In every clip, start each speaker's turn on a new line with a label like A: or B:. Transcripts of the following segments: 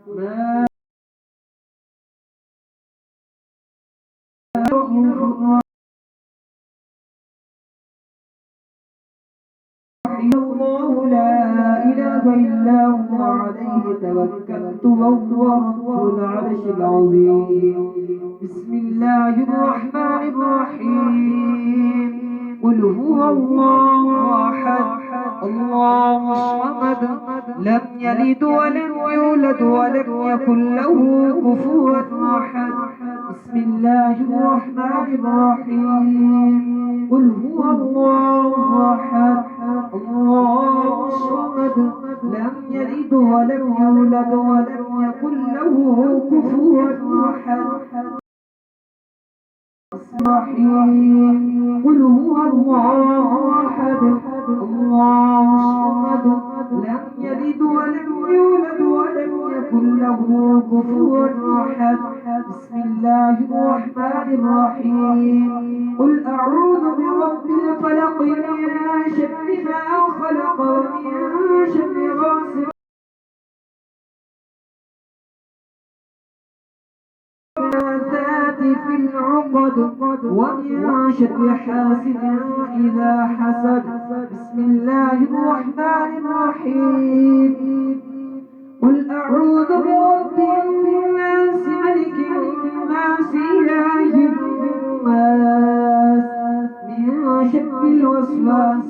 A: ما الله لا إله إلا هو عليه توكلت وهو رب العرش العظيم. بسم الله الرحمن الرحيم. قل هو الله أحد الله الصمد لم يلد ولم يولد ولم يكن له كفوا أحد. بسم الله الرحمن الرحيم. قل هو الله أحد الله الصمد لم يلد ولم يولد ولم يكن له كفوا أحد. الرحيم. قل هو الله أحد الله الصمد لم يلد ولم يولد ولم يكن له كفوا أحد. بسم الله الرحمن الرحيم. قل أعوذ برب الفلق من شر ما خلق ومن شر غاسق في العقد ومن شر حاسد إذا حسد. بسم الله الرحمن الرحيم. قل أعوذ برب الناس ملك الناس إله الناس من شر الوسواس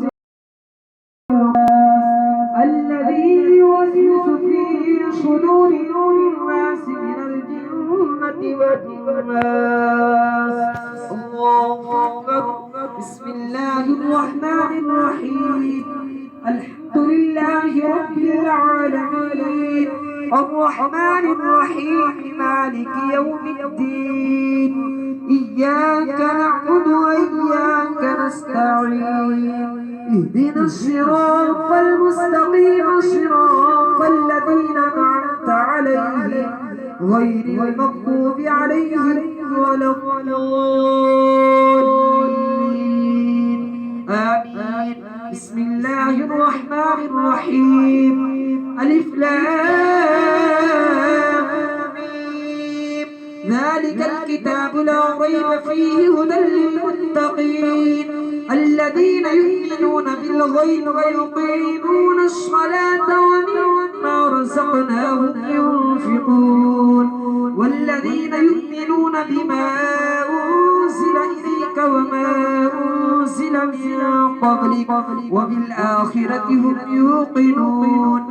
A: الذي يوسوس في صدور الناس من الجنة والناس. الله أكبر. بسم الله الرحمن الرحيم. الحمد لله رب العالمين الرحمن الرحيم مالك يوم الدين إياك نعبد وإياك نستعين اهدنا الصراط المستقيم صراط الذين أنعمت عليهم غير المغضوب عليهم ولا الضالين آمين. بسم الله الرحمن الرحيم. ألف لام ميم ذلك الكتاب لا ريب فيه هدى للمتقين الذين يؤمنون بالغيب ويقيمون الصلاة ومما رزقناهم ينفقون والذين يؤمنون بما أنزل إليك وما أنزل من قبلك وبالآخرة هم يوقنون.